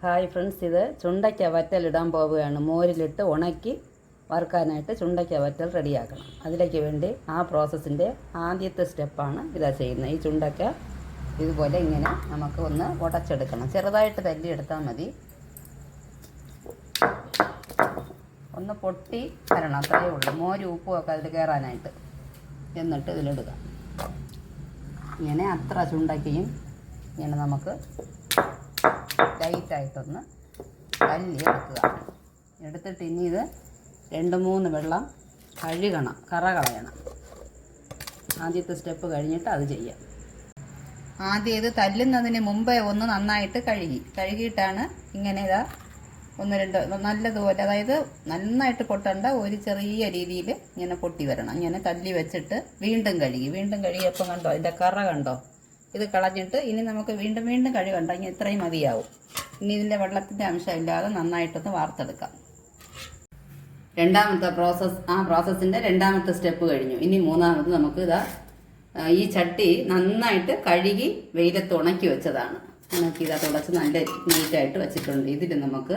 Hi friends, ഇത് ചുണ്ടയ്ക്ക വറ്റൽ ഇടാൻ പോവുകയാണ്. മോരിലിട്ട് ഉണക്കി വറുക്കാനായിട്ട് ചുണ്ടയ്ക്ക വറ്റൽ റെഡിയാക്കണം. അതിലേക്ക് വേണ്ടി ആ പ്രോസസ്സിൻ്റെ ആദ്യത്തെ സ്റ്റെപ്പാണ് ഇതാ ചെയ്യുന്നത്. ഈ ചുണ്ടയ്ക്ക ഇതുപോലെ ഇങ്ങനെ നമുക്ക് ഒന്ന് ഉടച്ചെടുക്കണം. ചെറുതായിട്ട് തല്ലി എടുത്താൽ മതി. ഒന്ന് പൊട്ടി വരണം, അത്രയേ ഉള്ളൂ. മോര് ഉപ്പുമൊക്കെ അതിൽ കയറാനായിട്ട്. എന്നിട്ട് ഇതിലിടുക. ഇങ്ങനെ അത്ര ചുണ്ടയ്ക്കയും ഇങ്ങനെ നമുക്ക് ലൈറ്റായിട്ടൊന്ന് തല്ലി എടുക്കുക. എടുത്തിട്ട് ഇനി ഇത് 2-3 വെള്ളം കഴുകണം, കറ കളയണം. ആദ്യത്തെ സ്റ്റെപ്പ് കഴിഞ്ഞിട്ട് അത് ചെയ്യാം. ആദ്യം ഇത് തല്ലുന്നതിന് മുമ്പേ ഒന്ന് നന്നായിട്ട് കഴുകിയിട്ടാണ് ഇങ്ങനെ ഇതാ 1-2 നല്ലതുപോലെ, അതായത് നന്നായിട്ട് പൊട്ടണ്ട, ഒരു ചെറിയ രീതിയിൽ ഇങ്ങനെ പൊട്ടി വരണം. ഇങ്ങനെ തല്ലി വെച്ചിട്ട് വീണ്ടും കഴുകിയപ്പോൾ കണ്ടോ അതിൻ്റെ കറ കണ്ടോ? ഇത് കളഞ്ഞിട്ട് ഇനി നമുക്ക് വീണ്ടും കഴുകണ്ട. ഇനി ഇത്രയും മതിയാവും. ഇനി ഇതിൻ്റെ വെള്ളത്തിൻ്റെ അംശം ഇല്ലാതെ നന്നായിട്ടൊന്ന് വാർത്തെടുക്കാം. രണ്ടാമത്തെ പ്രോസസ്സിൻ്റെ രണ്ടാമത്തെ സ്റ്റെപ്പ് കഴിഞ്ഞു. ഇനി മൂന്നാമത് നമുക്ക് ഈ ചട്ടി നന്നായിട്ട് കഴുകി വെയിലത്ത് ഉണക്കി വെച്ചതാണ്. ഉണക്കി തുടച്ച് നല്ല നീറ്റായിട്ട് വെച്ചിട്ടുണ്ട്. ഇതിൽ നമുക്ക്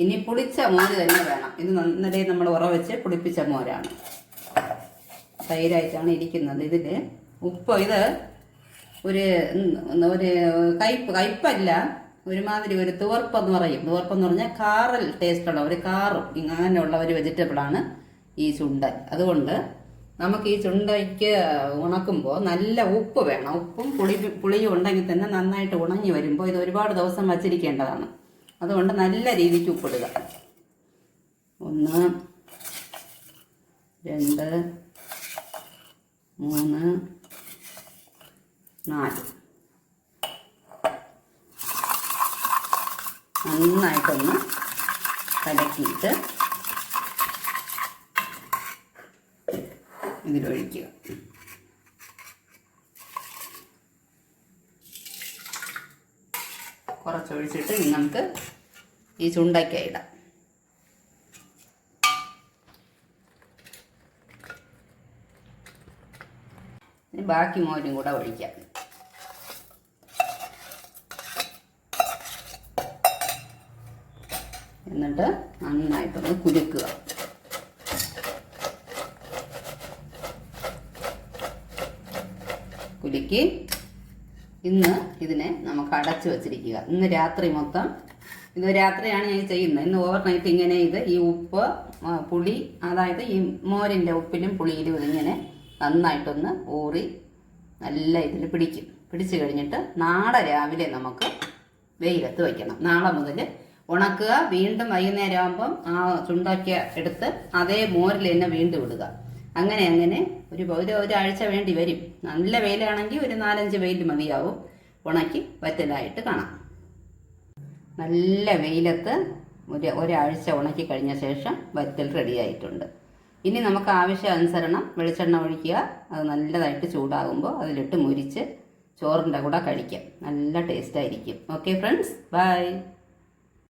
ഇനി പുളിച്ച മോര് തന്നെ വേണം. ഇത് ഇന്നലെ നമ്മൾ ഉറവെച്ച് പുളിപ്പിച്ച മോരാണ്, തൈരായിട്ടാണ് ഇരിക്കുന്നത്. ഇതിൽ ഉപ്പ്, ഇത് ഒരു കയ്പല്ല, ഒരുമാതിരി ഒരു തുവർപ്പെന്ന് പറയും. തുവർപ്പെന്ന് പറഞ്ഞാൽ കാറൽ ടേസ്റ്റുള്ള ഒരു കാറും അങ്ങനെയുള്ള ഒരു വെജിറ്റബിളാണ് ഈ ചുണ്ടൻ. അതുകൊണ്ട് നമുക്ക് ഈ ചുണ്ടയ്ക്ക് ഉണക്കുമ്പോൾ നല്ല ഉപ്പ് വേണം. ഉപ്പും പുളിയും ഉണ്ടെങ്കിൽ തന്നെ നന്നായിട്ട് ഉണങ്ങി വരുമ്പോൾ ഇത് ഒരുപാട് ദിവസം വച്ചിരിക്കേണ്ടതാണ്. അതുകൊണ്ട് നല്ല രീതിക്ക് ഉപ്പിടുക. 1 2 3 4 നന്നായിട്ടൊന്ന് കലക്കിയിട്ട് ഇതിലൊഴിക്കുക. കുറച്ചൊഴിച്ചിട്ട് നമുക്ക് ഈ ചുണ്ടയ്ക്ക ഇടാം. ഇനി ബാക്കി മോരും കൂടെ ഒഴിക്കാം. എന്നിട്ട് നന്നായിട്ടൊന്ന് കുലുക്കുക. കുലുക്കി ഇന്ന് ഇതിനെ നമുക്ക് അടച്ചു വച്ചിരിക്കുക. ഇന്ന് രാത്രി മൊത്തം, ഇത് രാത്രിയാണ് ഞാൻ ചെയ്യുന്നത്. ഇന്ന് ഓവർനൈറ്റ് ഇങ്ങനെ ഈ ഉപ്പ് പുളി, അതായത് ഈ മോരിൻ്റെ ഉപ്പിലും പുളിയിലും ഇതിങ്ങനെ നന്നായിട്ടൊന്ന് ഊറി നല്ല ഇതിൽ പിടിച്ചു കഴിഞ്ഞിട്ട് നാളെ രാവിലെ നമുക്ക് വെയിലത്ത് വയ്ക്കണം. നാളെ മുതൽ ഉണക്കുക. വീണ്ടും വൈകുന്നേരം ആകുമ്പം ആ ചുണ്ടയ്ക്ക എടുത്ത് അതേ മോരിൽ തന്നെ വീണ്ടും ഇടുക. അങ്ങനെ ഒരാഴ്ച വേണ്ടി വരും. നല്ല വെയിലാണെങ്കിൽ ഒരു 4-5 വെയിൽ മതിയാവും. ഉണക്കി വറ്റലായിട്ട് കാണാം. നല്ല വെയിലത്ത് ഒരാഴ്ച ഉണക്കി കഴിഞ്ഞ ശേഷം വറ്റൽ റെഡിയായിട്ടുണ്ട്. ഇനി നമുക്ക് ആവശ്യാനുസരണം വെളിച്ചെണ്ണ ഒഴിക്കുക. അത് നല്ലതായിട്ട് ചൂടാകുമ്പോൾ അതിലിട്ട് മുരിച്ച് ചോറിൻ്റെ കൂടെ കഴിക്കാം. നല്ല ടേസ്റ്റായിരിക്കും. Okay friends, by.